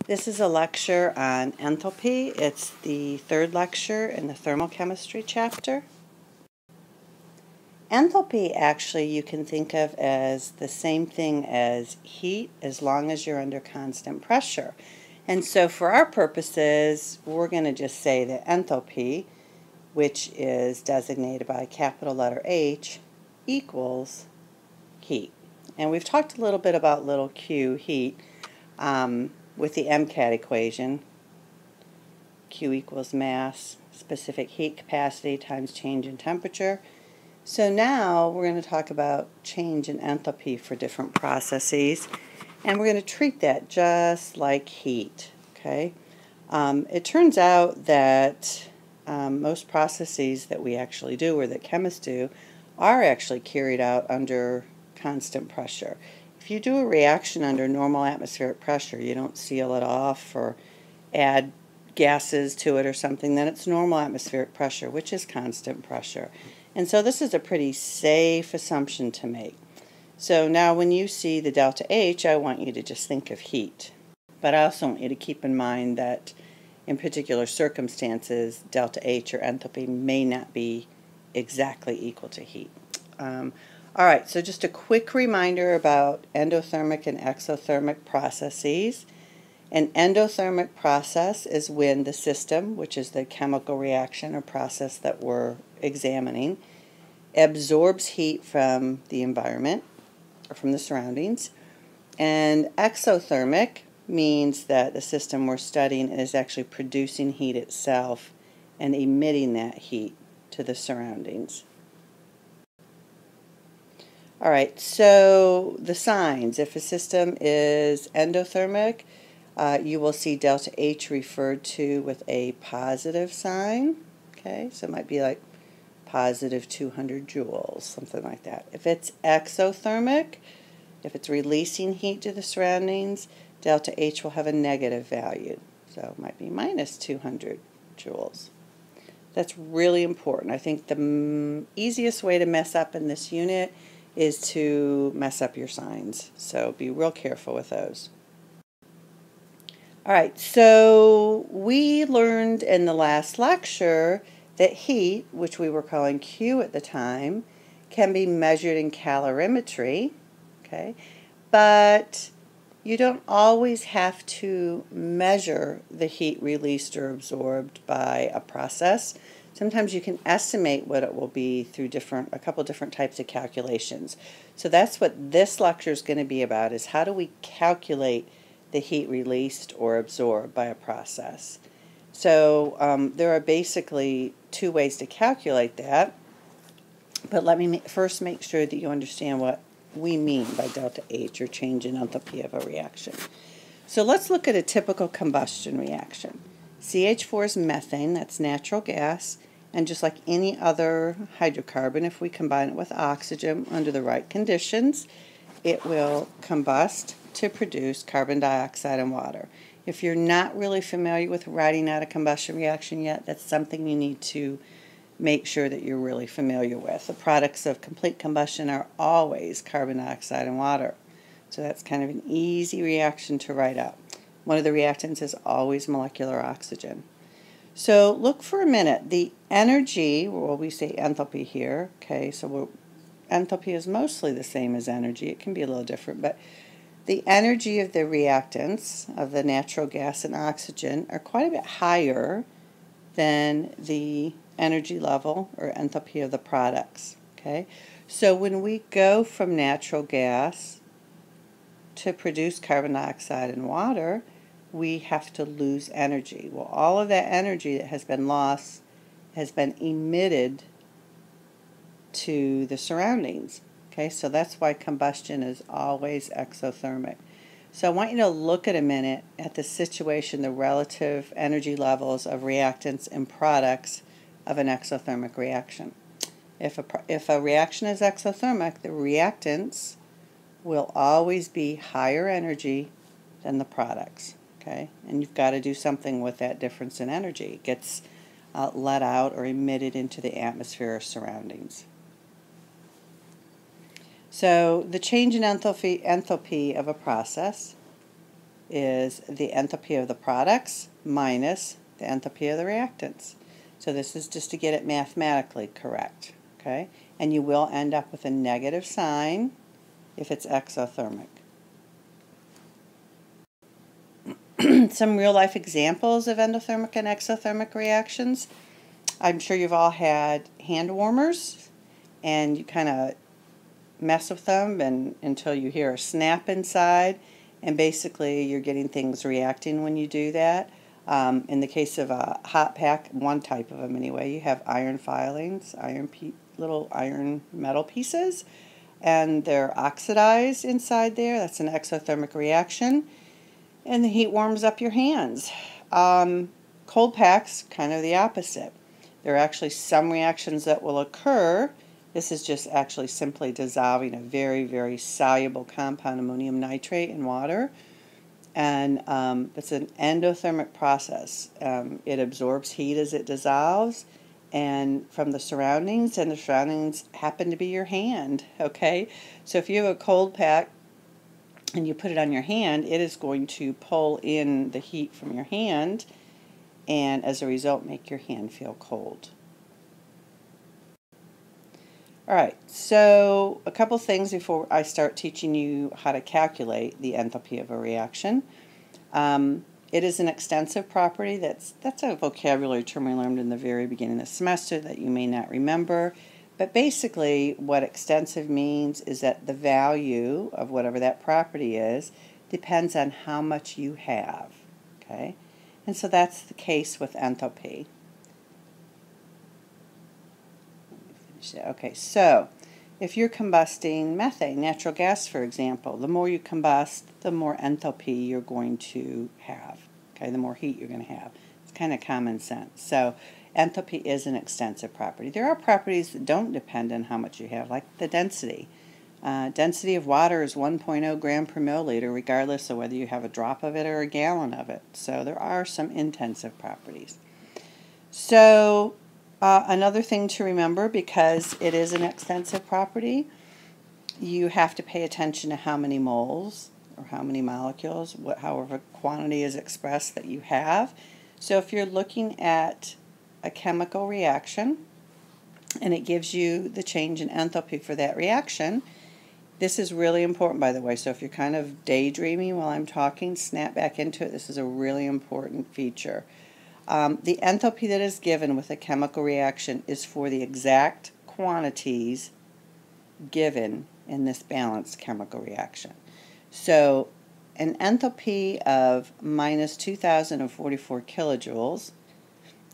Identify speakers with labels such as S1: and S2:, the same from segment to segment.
S1: This is a lecture on enthalpy. It's the third lecture in the thermochemistry chapter. Enthalpy actually you can think of as the same thing as heat as long as you're under constant pressure. And so for our purposes, we're going to just say that enthalpy, which is designated by a capital letter H, equals heat. And we've talked a little bit about little q, heat, with the MCAT equation. Q equals mass, specific heat capacity times change in temperature. So now we're going to talk about change in enthalpy for different processes, and we're going to treat that just like heat. Okay? It turns out that most processes that we actually do, or that chemists do, are actually carried out under constant pressure. If you do a reaction under normal atmospheric pressure, you don't seal it off or add gases to it or something, then it's normal atmospheric pressure, which is constant pressure. And so this is a pretty safe assumption to make. So now when you see the delta H, I want you to just think of heat. But I also want you to keep in mind that in particular circumstances, delta H or enthalpy may not be exactly equal to heat. All right, so just a quick reminder about endothermic and exothermic processes. An endothermic process is when the system, which is the chemical reaction or process that we're examining, absorbs heat from the environment or from the surroundings. And exothermic means that the system we're studying is actually producing heat itself and emitting that heat to the surroundings. All right, so the signs. If a system is endothermic, you will see delta H referred to with a positive sign. Okay, so it might be like positive 200 joules, something like that. If it's exothermic, if it's releasing heat to the surroundings, delta H will have a negative value. So it might be minus 200 joules. That's really important. I think the easiest way to mess up in this unit is to mess up your signs. So be real careful with those. All right, so we learned in the last lecture that heat, which we were calling Q at the time, can be measured in calorimetry, okay? But you don't always have to measure the heat released or absorbed by a process. Sometimes you can estimate what it will be through a couple different types of calculations. So that's what this lecture is going to be about, is how do we calculate the heat released or absorbed by a process. So there are basically two ways to calculate that, but let me first make sure that you understand what we mean by delta H, or change in enthalpy of a reaction. So let's look at a typical combustion reaction. CH4 is methane, that's natural gas, and just like any other hydrocarbon, if we combine it with oxygen under the right conditions, it will combust to produce carbon dioxide and water. If you're not really familiar with writing out a combustion reaction yet, that's something you need to make sure that you're really familiar with. The products of complete combustion are always carbon dioxide and water. So that's kind of an easy reaction to write out. One of the reactants is always molecular oxygen. So look for a minute. The energy, well, we say enthalpy here, okay, so enthalpy is mostly the same as energy. It can be a little different, but the energy of the reactants, of the natural gas and oxygen, are quite a bit higher than the energy level or enthalpy of the products. Okay, so when we go from natural gas to produce carbon dioxide and water, we have to lose energy. Well, all of that energy that has been lost has been emitted to the surroundings. Okay, so that's why combustion is always exothermic. So I want you to look at a minute at the situation, the relative energy levels of reactants and products of an exothermic reaction. If a reaction is exothermic, the reactants will always be higher energy than the products. Okay, and you've got to do something with that difference in energy. It gets let out or emitted into the atmosphere or surroundings. So the change in enthalpy of a process is the enthalpy of the products minus the enthalpy of the reactants. So this is just to get it mathematically correct, okay? And you will end up with a negative sign if it's exothermic. Some real-life examples of endothermic and exothermic reactions. I'm sure you've all had hand warmers, and you kind of mess with them until you hear a snap inside, and basically you're getting things reacting when you do that. In the case of a hot pack, one type of them anyway, you have iron filings, little iron metal pieces, and they're oxidized inside there. That's an exothermic reaction, and the heat warms up your hands. Cold packs, kind of the opposite. There are actually some reactions that will occur. This is just actually simply dissolving a very, very soluble compound, ammonium nitrate, in water. And it's an endothermic process. It absorbs heat as it dissolves and from the surroundings, and the surroundings happen to be your hand, okay? So if you have a cold pack and you put it on your hand, it is going to pull in the heat from your hand and as a result make your hand feel cold. Alright, so a couple things before I start teaching you how to calculate the enthalpy of a reaction. It is an extensive property. That's a vocabulary term we learned in the very beginning of the semester that you may not remember. But basically what extensive means is that the value of whatever that property is depends on how much you have. Okay? And so that's the case with enthalpy. Okay, so if you're combusting methane, natural gas for example, the more you combust, the more enthalpy you're going to have. Okay, the more heat you're going to have. It's kind of common sense. So enthalpy is an extensive property. There are properties that don't depend on how much you have, like the density. Density of water is 1.0 gram per milliliter, regardless of whether you have a drop of it or a gallon of it. So there are some intensive properties. So another thing to remember, because it is an extensive property, you have to pay attention to how many moles or how many molecules, however quantity is expressed that you have. So if you're looking at a chemical reaction and it gives you the change in enthalpy for that reaction, this is really important, by the way. So if you're kind of daydreaming while I'm talking, snap back into it. This is a really important feature. The enthalpy that is given with a chemical reaction is for the exact quantities given in this balanced chemical reaction. So an enthalpy of minus 2,044 kilojoules,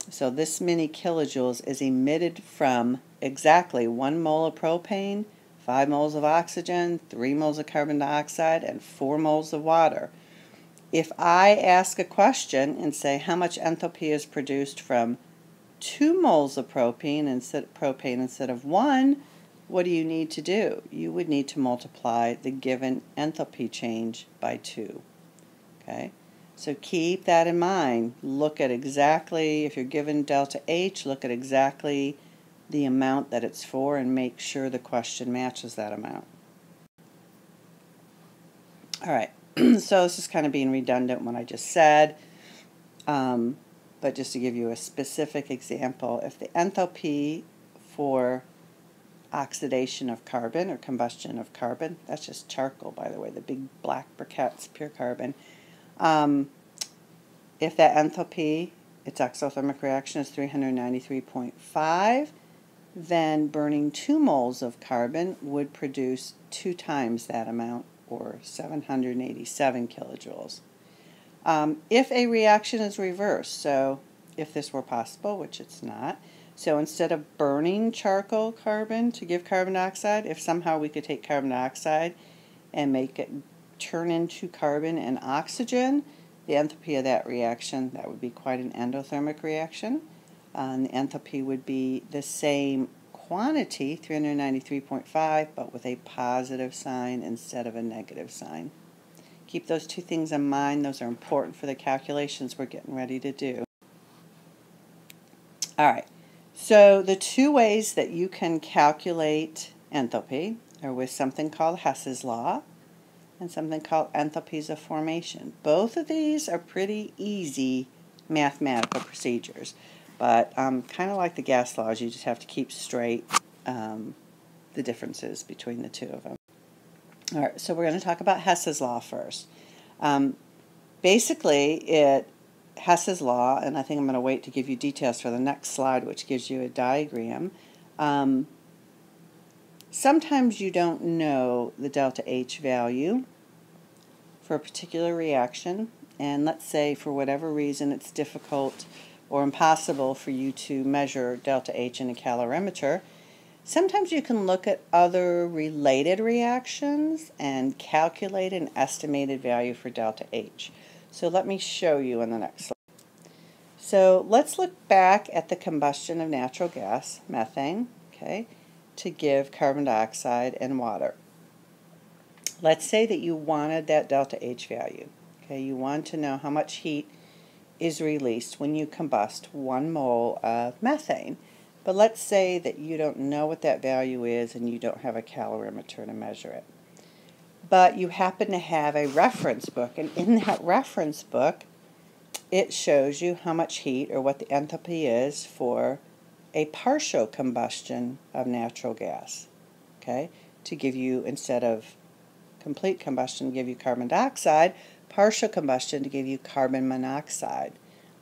S1: so this many kilojoules is emitted from exactly 1 mole of propane, 5 moles of oxygen, 3 moles of carbon dioxide, and 4 moles of water. If I ask a question and say how much enthalpy is produced from 2 moles of propane instead of 1, what do you need to do? You would need to multiply the given enthalpy change by 2. Okay? So keep that in mind. Look at exactly, if you're given delta H, look at exactly the amount that it's for and make sure the question matches that amount. Alright, so this is kind of being redundant what I just said, but just to give you a specific example, if the enthalpy for oxidation of carbon or combustion of carbon, that's just charcoal by the way, the big black briquettes, pure carbon, if that enthalpy, its exothermic reaction is 393.5, then burning 2 moles of carbon would produce 2 times that amount, or 787 kilojoules. If a reaction is reversed, so if this were possible, which it's not, so instead of burning charcoal carbon to give carbon dioxide, if somehow we could take carbon dioxide and make it turn into carbon and oxygen, the enthalpy of that reaction, that would be quite an endothermic reaction. And the enthalpy would be the same quantity, 393.5, but with a positive sign instead of a negative sign. Keep those two things in mind. Those are important for the calculations we're getting ready to do. Alright, so the two ways that you can calculate enthalpy are with something called Hess's Law and something called enthalpies of formation. Both of these are pretty easy mathematical procedures, but kind of like the gas laws, you just have to keep straight the differences between the two of them. All right, so we're going to talk about Hess's Law first. Basically, Hess's Law, and I think I'm going to wait to give you details for the next slide, which gives you a diagram. Sometimes you don't know the delta H value for a particular reaction, and let's say for whatever reason it's difficult or impossible for you to measure delta H in a calorimeter. Sometimes you can look at other related reactions and calculate an estimated value for delta H. So let me show you in the next slide. So let's look back at the combustion of natural gas, methane, okay, to give carbon dioxide and water. Let's say that you wanted that delta H value. Okay, you want to know how much heat is released when you combust 1 mole of methane. But let's say that you don't know what that value is and you don't have a calorimeter to measure it. But you happen to have a reference book, and in that reference book it shows you how much heat, or what the enthalpy is, for a partial combustion of natural gas. Okay, to give you, instead of complete combustion, give you carbon dioxide, partial combustion to give you carbon monoxide.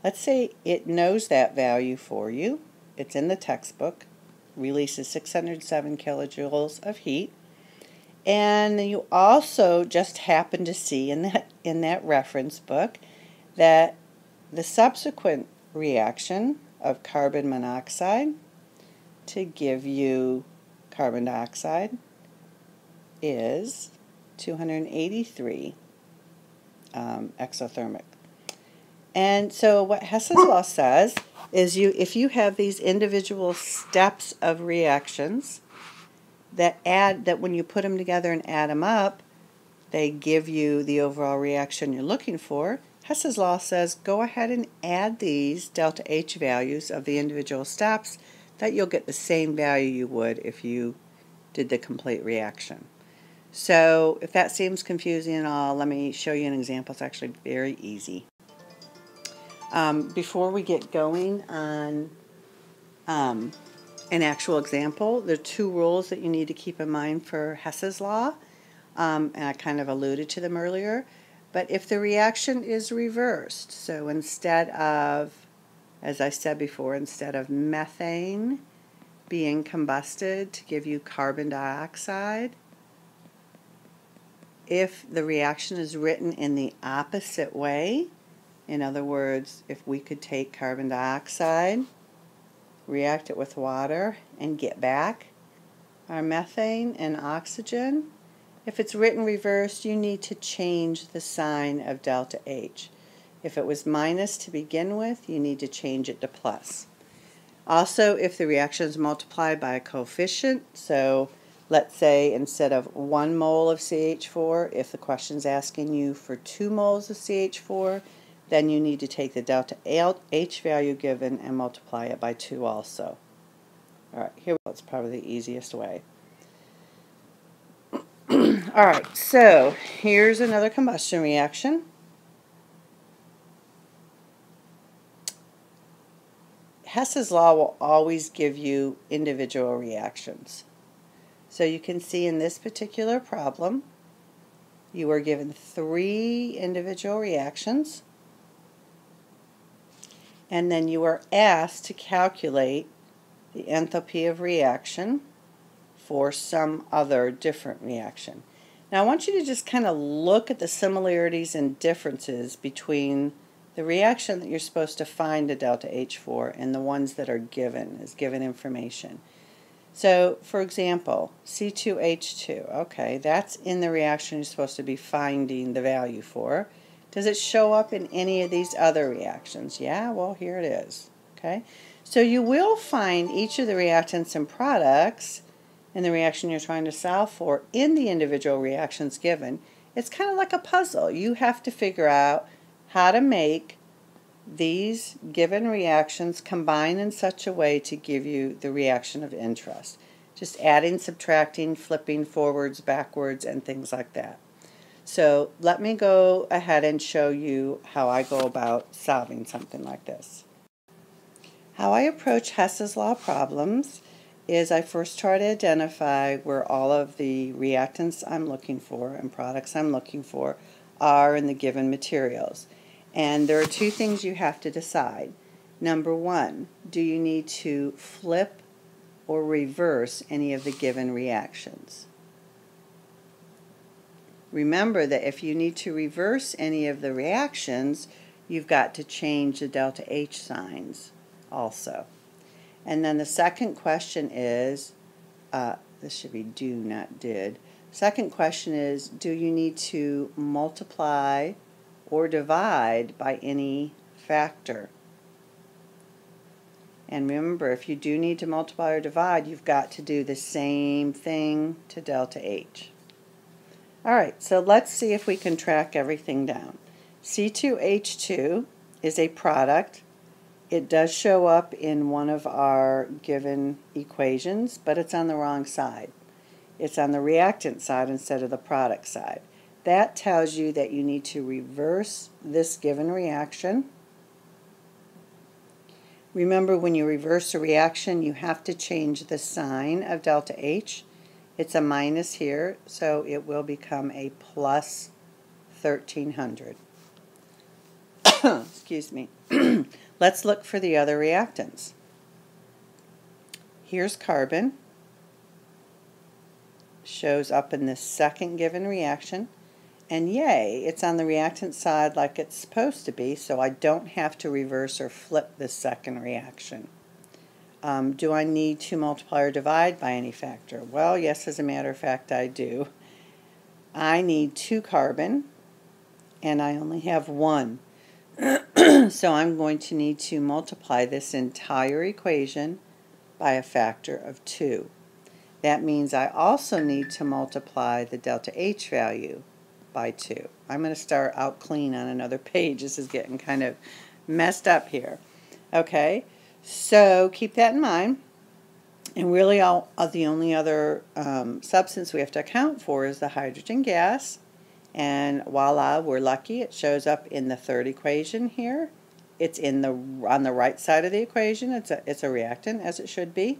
S1: Let's say it knows that value for you. It's in the textbook, releases 607 kilojoules of heat, and you also just happen to see in that reference book that the subsequent reaction of carbon monoxide to give you carbon dioxide is 283 exothermic. And so what Hess's Law says is if you have these individual steps of reactions that when you put them together and add them up, they give you the overall reaction you're looking for. Hess's Law says go ahead and add these delta H values of the individual steps, that you'll get the same value you would if you did the complete reaction. So if that seems confusing at all, let me show you an example. It's actually very easy. Before we get going on an actual example, there are 2 rules that you need to keep in mind for Hess's Law, and I kind of alluded to them earlier. But if the reaction is reversed, so instead of, as I said before, instead of methane being combusted to give you carbon dioxide, if the reaction is written in the opposite way, in other words, if we could take carbon dioxide, react it with water, and get back our methane and oxygen, if it's written reversed, you need to change the sign of delta H. If it was minus to begin with, you need to change it to plus. Also, if the reaction is multiplied by a coefficient, so let's say instead of 1 mole of CH4, if the question's asking you for 2 moles of CH4, then you need to take the delta H value given and multiply it by 2 also. All right, here it's probably the easiest way. All right, so here's another combustion reaction. Hess's Law will always give you individual reactions. So you can see in this particular problem, you are given 3 individual reactions, and then you are asked to calculate the enthalpy of reaction for some other different reaction. Now I want you to just kind of look at the similarities and differences between the reaction that you're supposed to find a delta H for and the ones that are given, as given information. So for example, C2H2, okay, that's in the reaction you're supposed to be finding the value for. Does it show up in any of these other reactions? Yeah, well here it is. Okay, so you will find each of the reactants and products in the reaction you're trying to solve for in the individual reactions given. It's kind of like a puzzle. You have to figure out how to make these given reactions combine in such a way to give you the reaction of interest. Just adding, subtracting, flipping forwards, backwards, and things like that. So let me go ahead and show you how I go about solving something like this. How I approach Hess's Law problems is I first try to identify where all of the reactants I'm looking for and products I'm looking for are in the given materials. And there are two things you have to decide. Number one, do you need to flip or reverse any of the given reactions? Remember that if you need to reverse any of the reactions, you've got to change the delta H signs also. And then the second question is, this should be do, not did. Second question is, do you need to multiply or divide by any factor? And remember, if you do need to multiply or divide, you've got to do the same thing to delta H. Alright, so let's see if we can track everything down. C2H2 is a product. It does show up in one of our given equations, but it's on the wrong side. It's on the reactant side instead of the product side. That tells you that you need to reverse this given reaction. Remember, when you reverse a reaction, you have to change the sign of delta H. It's a minus here, so it will become a plus 1300. Excuse me. Let's look for the other reactants. Here's carbon. Shows up in the second given reaction. And yay, it's on the reactant side like it's supposed to be, so I don't have to reverse or flip the second reaction. Do I need to multiply or divide by any factor? Well, yes, as a matter of fact, I do. I need 2 carbon, and I only have 1. So I'm going to need to multiply this entire equation by a factor of 2. That means I also need to multiply the delta H value by 2. I'm going to start out clean on another page. This is getting kind of messed up here. Okay, so keep that in mind. And really the only other substance we have to account for is the hydrogen gas. And voila, we're lucky. It shows up in the third equation here. It's on the right side of the equation. It's a reactant, as it should be.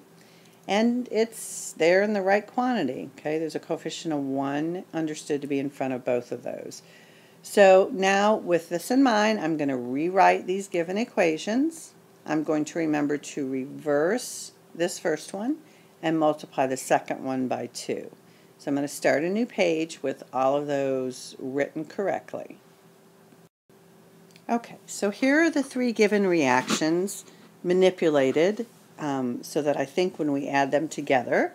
S1: And it's there in the right quantity. Okay, there's a coefficient of 1 understood to be in front of both of those. So now, with this in mind, I'm going to rewrite these given equations. I'm going to remember to reverse this first one and multiply the second one by 2. So I'm going to start a new page with all of those written correctly. Okay, so here are the 3 given reactions manipulated so that I think when we add them together,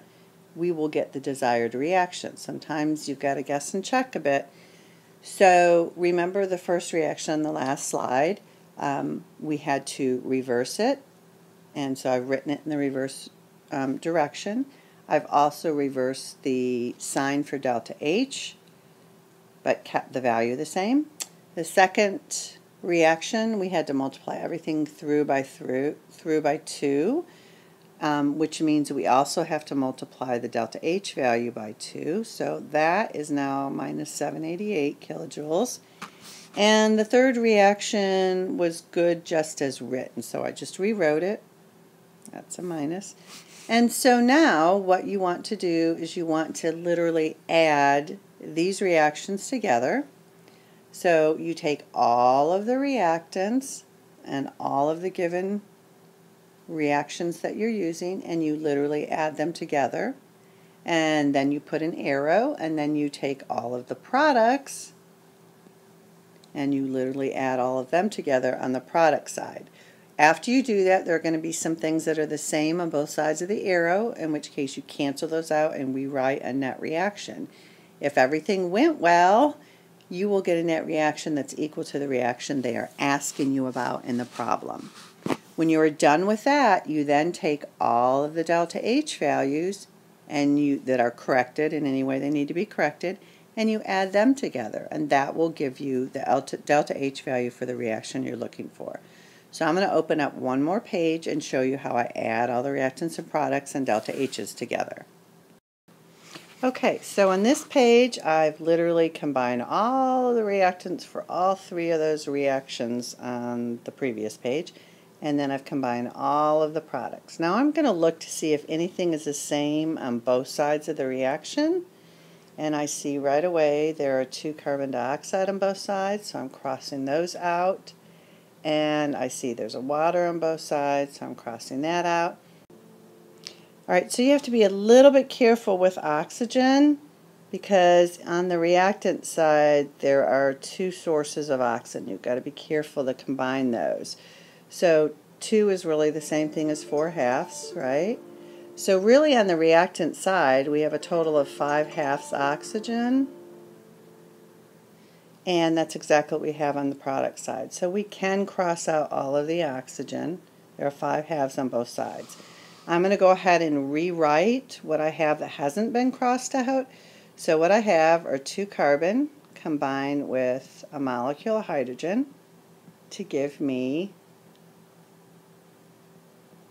S1: we will get the desired reaction. Sometimes you've got to guess and check a bit. So remember the first reaction on the last slide. We had to reverse it, and so I've written it in the reverse direction. I've also reversed the sign for delta H, but kept the value the same. The second reaction, we had to multiply everything through by 2, which means we also have to multiply the delta H value by 2. So that is now minus 788 kilojoules. And the third reaction was good just as written, so I just rewrote it. That's a minus. And so now what you want to do is you want to literally add these reactions together. So you take all of the reactants and all of the given reactions that you're using, and you literally add them together. And then you put an arrow, and then you take all of the products and you literally add all of them together on the product side. After you do that, there are going to be some things that are the same on both sides of the arrow, in which case you cancel those out and rewrite a net reaction. If everything went well, you will get a net reaction that's equal to the reaction they are asking you about in the problem. When you are done with that, you then take all of the delta H values that are corrected in any way they need to be corrected, and you add them together, and that will give you the delta H value for the reaction you're looking for. So I'm going to open up one more page and show you how I add all the reactants and products and delta H's together. Okay, so on this page, I've literally combined all of the reactants for all three of those reactions on the previous page, and then I've combined all of the products. Now I'm going to look to see if anything is the same on both sides of the reaction, and I see right away there are 2 carbon dioxide on both sides, so I'm crossing those out, and I see there's a water on both sides, so I'm crossing that out. Alright, so you have to be a little bit careful with oxygen because on the reactant side there are 2 sources of oxygen. You've got to be careful to combine those. So 2 is really the same thing as 4/2, right? So really on the reactant side we have a total of 5/2 oxygen, and that's exactly what we have on the product side. So we can cross out all of the oxygen. There are 5/2 on both sides. I'm going to go ahead and rewrite what I have that hasn't been crossed out. So what I have are 2 carbon combined with a molecule of hydrogen to give me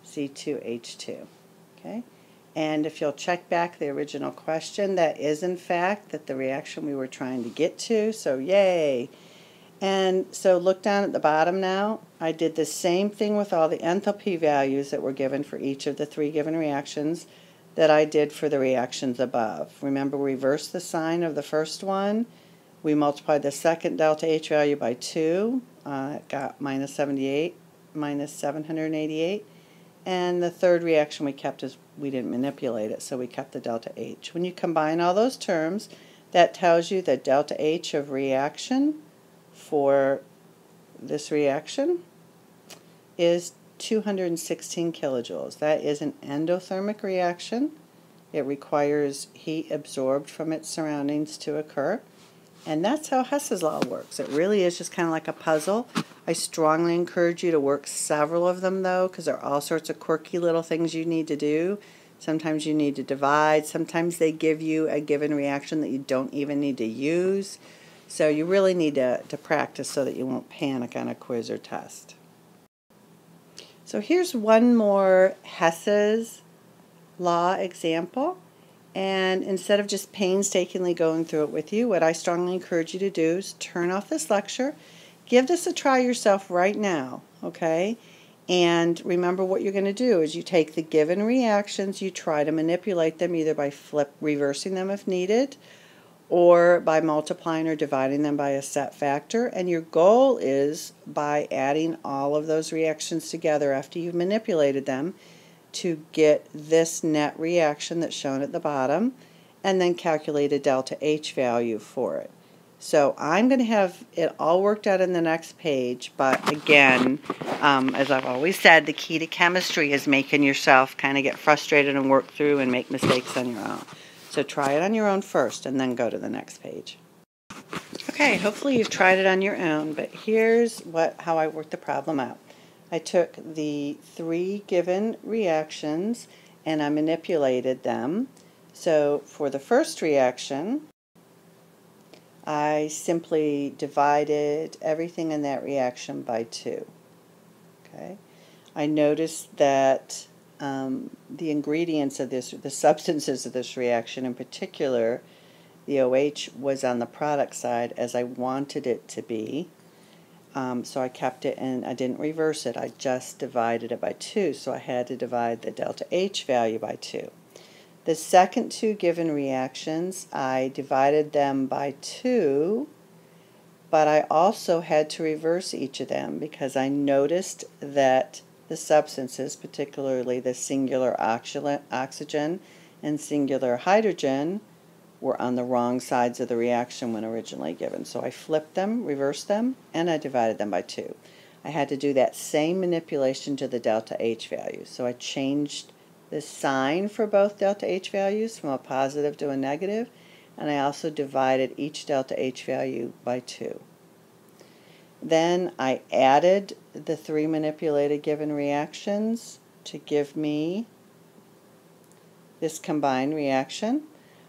S1: C2H2. Okay? And if you'll check back the original question, that is in fact the reaction we were trying to get to, so yay! And so look down at the bottom now. I did the same thing with all the enthalpy values that were given for each of the 3 given reactions that I did for the reactions above. Remember, we reversed the sign of the first one. We multiplied the second delta H value by 2. It got minus 788. And the third reaction we kept is we didn't manipulate it, so we kept the delta H. When you combine all those terms, that tells you that delta H of reaction for this reaction is 216 kilojoules. That is an endothermic reaction. It requires heat absorbed from its surroundings to occur. And that's how Hess's Law works. It really is just kind of like a puzzle. I strongly encourage you to work several of them though, because there are all sorts of quirky little things you need to do. Sometimes you need to divide. Sometimes they give you a given reaction that you don't even need to use. So you really need to practice so that you won't panic on a quiz or test. So here's one more Hess's Law example. And instead of just painstakingly going through it with you, what I strongly encourage you to do is turn off this lecture. Give this a try yourself right now, okay? And remember what you're going to do is you take the given reactions, you try to manipulate them either by reversing them if needed, or by multiplying or dividing them by a set factor, and your goal is by adding all of those reactions together after you've manipulated them to get this net reaction that's shown at the bottom, and then calculate a delta H value for it. So I'm going to have it all worked out in the next page, but again, as I've always said, the key to chemistry is making yourself kind of get frustrated and work through and make mistakes on your own. So try it on your own first and then go to the next page. Okay, hopefully you've tried it on your own, but here's how I worked the problem out. I took the 3 given reactions and I manipulated them. So for the first reaction, I simply divided everything in that reaction by 2. Okay, I noticed that the ingredients of this, the substances of this reaction in particular, the OH was on the product side as I wanted it to be. So I kept it and I didn't reverse it. I just divided it by 2, so I had to divide the delta H value by 2. The second 2 given reactions, I divided them by 2, but I also had to reverse each of them because I noticed that the substances, particularly the singular oxygen and singular hydrogen, were on the wrong sides of the reaction when originally given. So I flipped them, reversed them, and I divided them by 2. I had to do that same manipulation to the delta H value. So I changed the sign for both delta H values from a positive to a negative, and I also divided each delta H value by 2. Then I added the 3 manipulated given reactions to give me this combined reaction.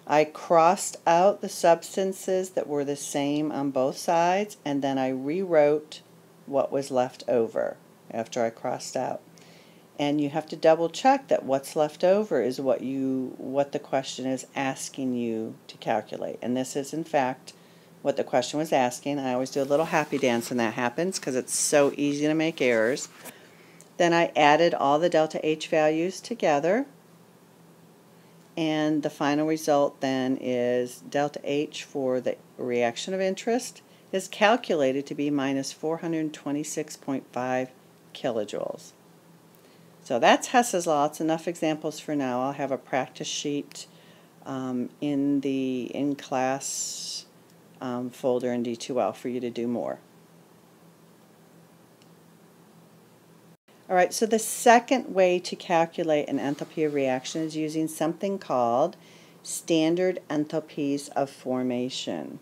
S1: I crossed out the substances that were the same on both sides, and then I rewrote what was left over after I crossed out. and you have to double check that what's left over is what the question is asking you to calculate. And this is in fact what the question was asking. I always do a little happy dance when that happens because it's so easy to make errors. Then I added all the delta H values together, and the final result then is delta H for the reaction of interest is calculated to be minus 426.5 kilojoules. So that's Hess's Law. It's enough examples for now. I'll have a practice sheet in the in-class folder in D2L for you to do more. Alright, so the second way to calculate an enthalpy of reaction is using something called standard enthalpies of formation.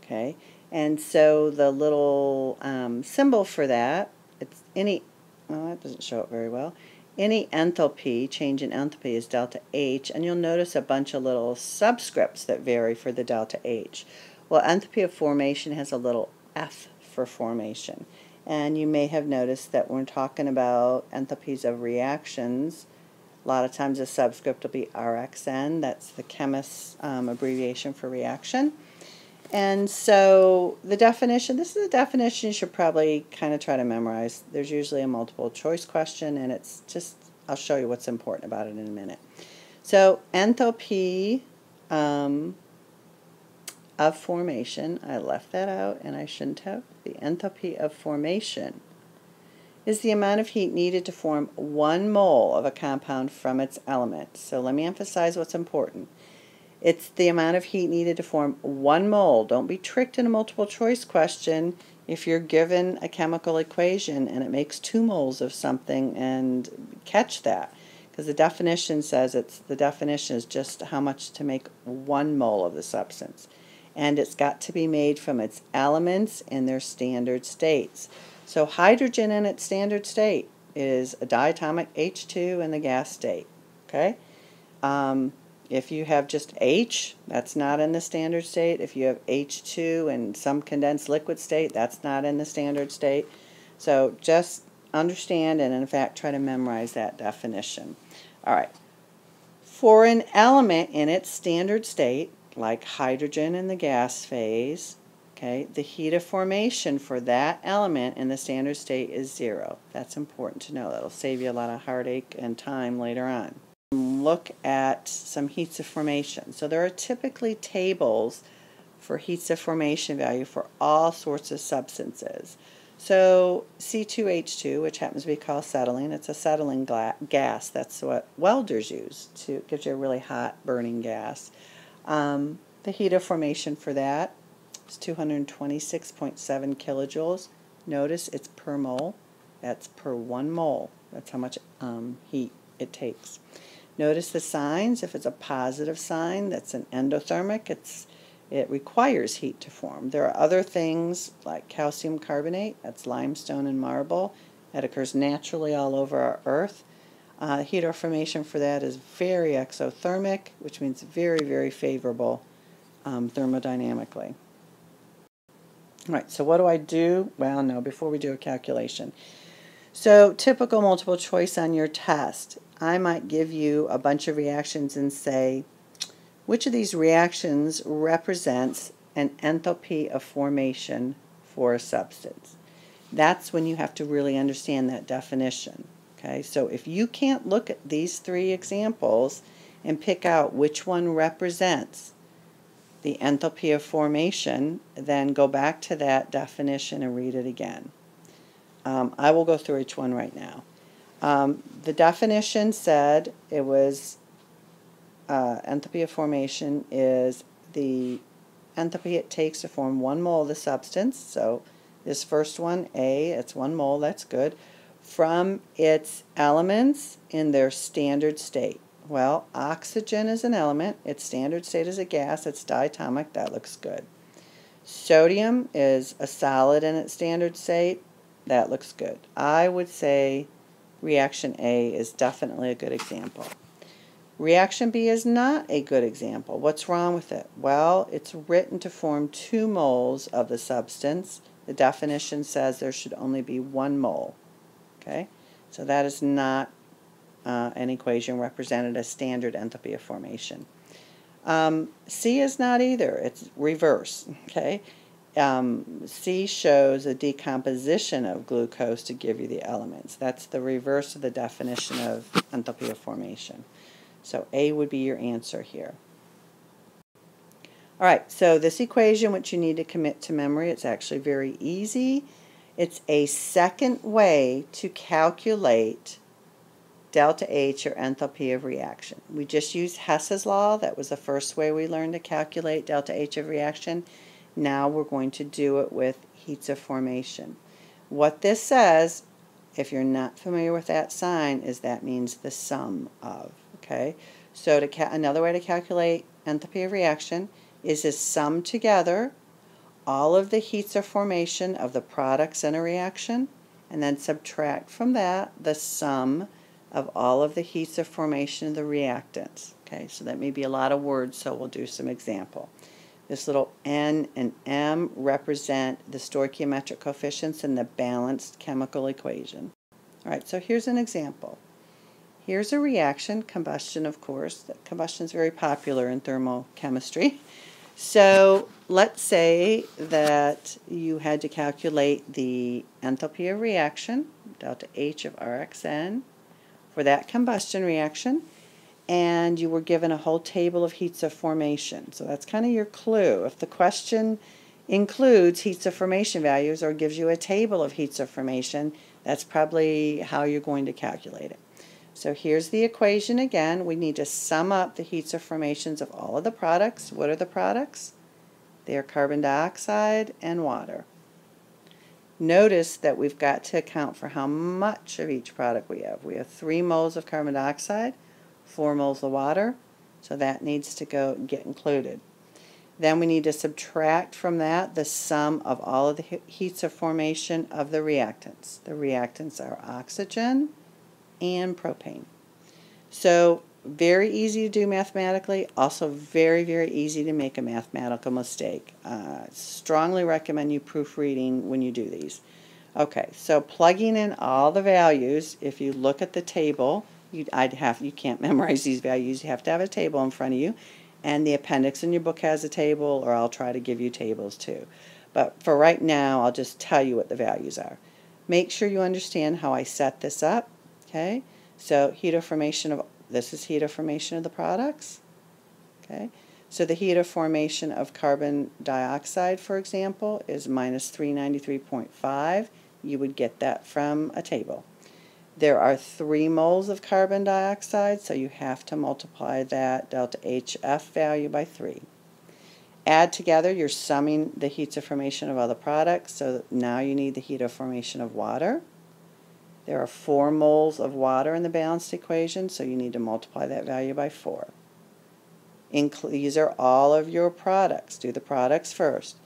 S1: Okay, and so the little symbol for that, it's any, well, that doesn't show it very well. Any enthalpy, change in enthalpy, is delta H, and you'll notice a bunch of little subscripts that vary for the delta H. Well, enthalpy of formation has a little F for formation. And you may have noticed that when we're talking about enthalpies of reactions, a lot of times the subscript will be RxN. That's the chemist's abbreviation for reaction. And so the definition, this is a definition you should probably kind of try to memorize. There's usually a multiple choice question, and it's just, I'll show you what's important about it in a minute. So enthalpy of formation, I left that out and I shouldn't have. The enthalpy of formation is the amount of heat needed to form 1 mole of a compound from its element. So let me emphasize what's important. It's the amount of heat needed to form 1 mole. Don't be tricked in a multiple choice question if you're given a chemical equation and it makes 2 moles of something, and catch that. Because the definition says the definition is just how much to make 1 mole of the substance. And it's got to be made from its elements in their standard states. So hydrogen in its standard state is a diatomic H2 in the gas state. Okay? If you have just H, that's not in the standard state. If you have H2 in some condensed liquid state, that's not in the standard state. So just understand and in fact try to memorize that definition. All right. For an element in its standard state, like hydrogen in the gas phase, okay, the heat of formation for that element in the standard state is 0. That's important to know. That'll save you a lot of heartache and time later on. Look at some heats of formation. So there are typically tables for heats of formation value for all sorts of substances. So C2H2, which happens to be called acetylene, it's acetylene gas. That's what welders use. It gives you a really hot burning gas. The heat of formation for that is 226.7 kilojoules. Notice it's per mole. That's per 1 mole. That's how much heat it takes. Notice the signs. If it's a positive sign, that's an endothermic. It requires heat to form. There are other things like calcium carbonate, that's limestone and marble, that occurs naturally all over our Earth. Heat of formation for that is very exothermic, which means very, very favorable thermodynamically. All right, so what do I do? Well, no, before we do a calculation. So typical multiple choice on your test. I might give you a bunch of reactions and say, which of these reactions represents an enthalpy of formation for a substance? That's when you have to really understand that definition. Okay, so if you can't look at these 3 examples and pick out which one represents the enthalpy of formation, then go back to that definition and read it again. I will go through each one right now. The definition said it was enthalpy of formation is the enthalpy it takes to form 1 mole of the substance. So this first one, A, it's 1 mole, that's good, from its elements in their standard state. Well, oxygen is an element, its standard state is a gas, it's diatomic, that looks good. Sodium is a solid in its standard state, that looks good. I would say reaction A is definitely a good example. Reaction B is not a good example. What's wrong with it? Well, it's written to form 2 moles of the substance. The definition says there should only be 1 mole. Okay, so that is not an equation represented as standard enthalpy of formation. C is not either. It's reverse. Okay. C shows a decomposition of glucose to give you the elements. That's the reverse of the definition of enthalpy of formation. So A would be your answer here. All right, so this equation, which you need to commit to memory, it's actually very easy. It's a second way to calculate delta H, or enthalpy of reaction. We just used Hess's law. That was the first way we learned to calculate delta H of reaction. Now we're going to do it with heats of formation. What this says, if you're not familiar with that sign, is that means the sum of. Okay, so another way to calculate enthalpy of reaction is to sum together all of the heats of formation of the products in a reaction, and then subtract from that the sum of all of the heats of formation of the reactants. Okay, so that may be a lot of words, so we'll do some example. This little N and M represent the stoichiometric coefficients in the balanced chemical equation. All right, so here's an example. Here's a reaction, combustion, of course. Combustion is very popular in thermochemistry. So let's say that you had to calculate the enthalpy of reaction, delta H of Rxn, for that combustion reaction, and you were given a whole table of heats of formation. So that's kind of your clue. If the question includes heats of formation values or gives you a table of heats of formation, that's probably how you're going to calculate it. So here's the equation again. We need to sum up the heats of formations of all of the products. What are the products? They are carbon dioxide and water. Notice that we've got to account for how much of each product we have. We have 3 moles of carbon dioxide, 4 moles of water, so that needs to get included. Then we need to subtract from that the sum of all of the heats of formation of the reactants. The reactants are oxygen and propane. So very easy to do mathematically, also very, very easy to make a mathematical mistake. Strongly recommend you proofreading when you do these. Okay, so plugging in all the values, if you look at the table, you can't memorize these values, you have to have a table in front of you, and the appendix in your book has a table, or I'll try to give you tables too. But for right now, I'll just tell you what the values are. Make sure you understand how I set this up. Okay, so heat of formation this is heat of formation of the products. Okay, so the heat of formation of carbon dioxide, for example, is minus 393.5. You would get that from a table. There are 3 moles of carbon dioxide, so you have to multiply that delta HF value by 3. Add together, you're summing the heats of formation of all the products, so now you need the heat of formation of water. There are 4 moles of water in the balanced equation, so you need to multiply that value by 4. These are all of your products. Do the products first.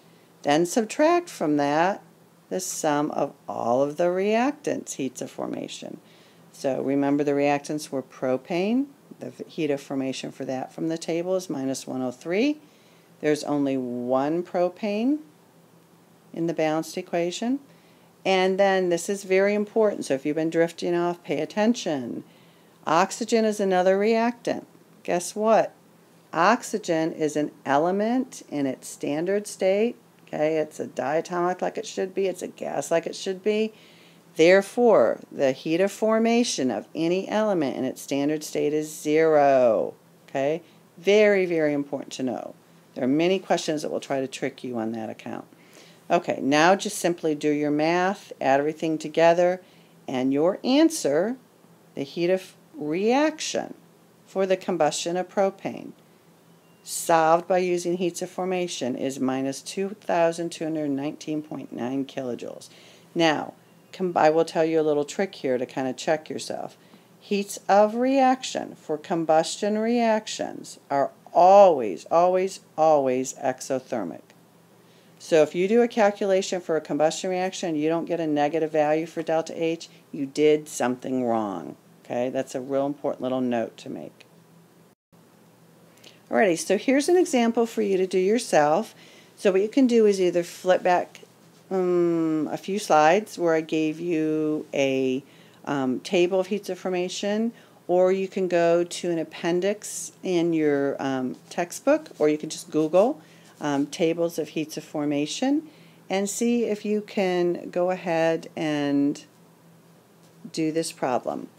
S1: Then subtract from that the sum of all of the reactants' heats of formation. So remember the reactants were propane. The heat of formation for that from the table is minus 103. There's only 1 propane in the balanced equation. And then this is very important, so if you've been drifting off, pay attention. Oxygen is another reactant. Guess what? Oxygen is an element in its standard state. Okay, it's a diatomic like it should be, it's a gas like it should be. Therefore, the heat of formation of any element in its standard state is 0. Okay, very, very important to know. There are many questions that will try to trick you on that account. Okay, now just simply do your math, add everything together, and your answer, the heat of reaction for the combustion of propane, solved by using heats of formation, is minus 2,219.9 kilojoules. Now, I will tell you a little trick here to kind of check yourself. Heats of reaction for combustion reactions are always, always, always exothermic. So if you do a calculation for a combustion reaction and you don't get a negative value for delta H, you did something wrong. Okay, that's a real important little note to make. Alrighty, so here's an example for you to do yourself. So what you can do is either flip back a few slides where I gave you a table of heats of formation, or you can go to an appendix in your textbook, or you can just Google tables of heats of formation and see if you can go ahead and do this problem.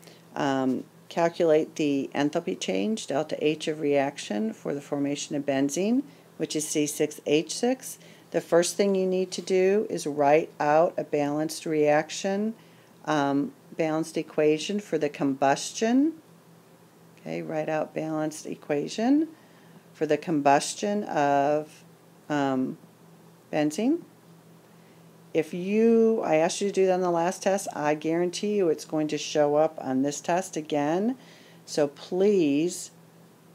S1: Calculate the enthalpy change, delta H of reaction, for the formation of benzene, which is C6H6. The first thing you need to do is write out a balanced reaction, balanced equation for the combustion. Okay, write out balanced equation for the combustion of benzene. If I asked you to do that on the last test, I guarantee you it's going to show up on this test again. So please,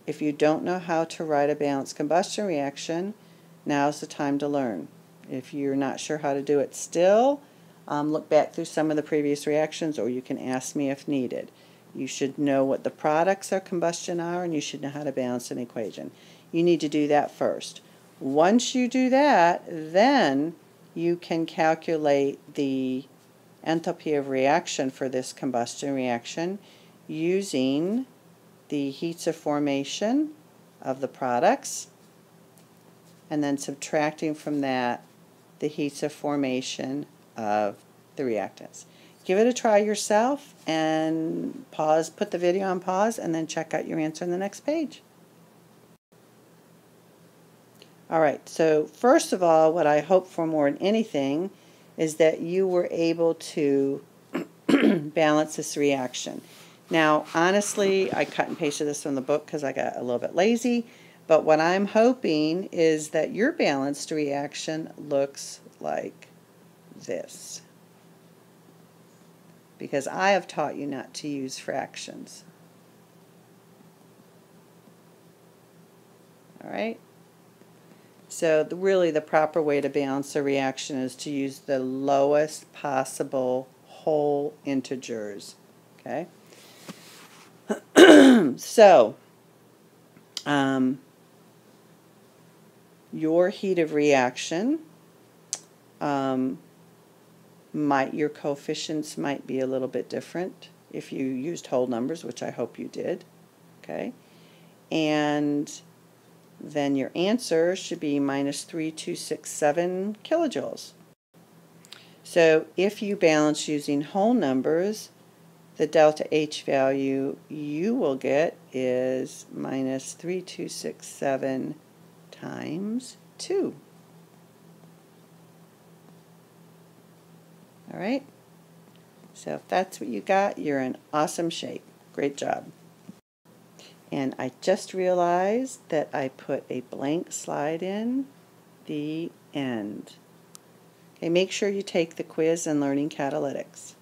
S1: if you don't know how to write a balanced combustion reaction, now's the time to learn. If you're not sure how to do it still, look back through some of the previous reactions, or you can ask me if needed. You should know what the products of combustion are, and you should know how to balance an equation. You need to do that first. Once you do that, then you can calculate the enthalpy of reaction for this combustion reaction using the heats of formation of the products, and then subtracting from that the heats of formation of the reactants. Give it a try yourself and pause, put the video on pause, and then check out your answer on the next page. Alright, so first of all, what I hope for more than anything is that you were able to balance this reaction. Now, honestly, I cut and pasted this from the book because I got a little bit lazy, but what I'm hoping is that your balanced reaction looks like this, because I have taught you not to use fractions. Alright? So really the proper way to balance a reaction is to use the lowest possible whole integers. Okay? So, your heat of reaction, your coefficients might be a little bit different if you used whole numbers, which I hope you did. Okay? And then your answer should be -3267 kilojoules. So if you balance using whole numbers, the delta H value you will get is -3267 times 2. Alright? So if that's what you got, you're in awesome shape. Great job. And I just realized that I put a blank slide in the end. Okay, make sure you take the quiz in learning catalytics.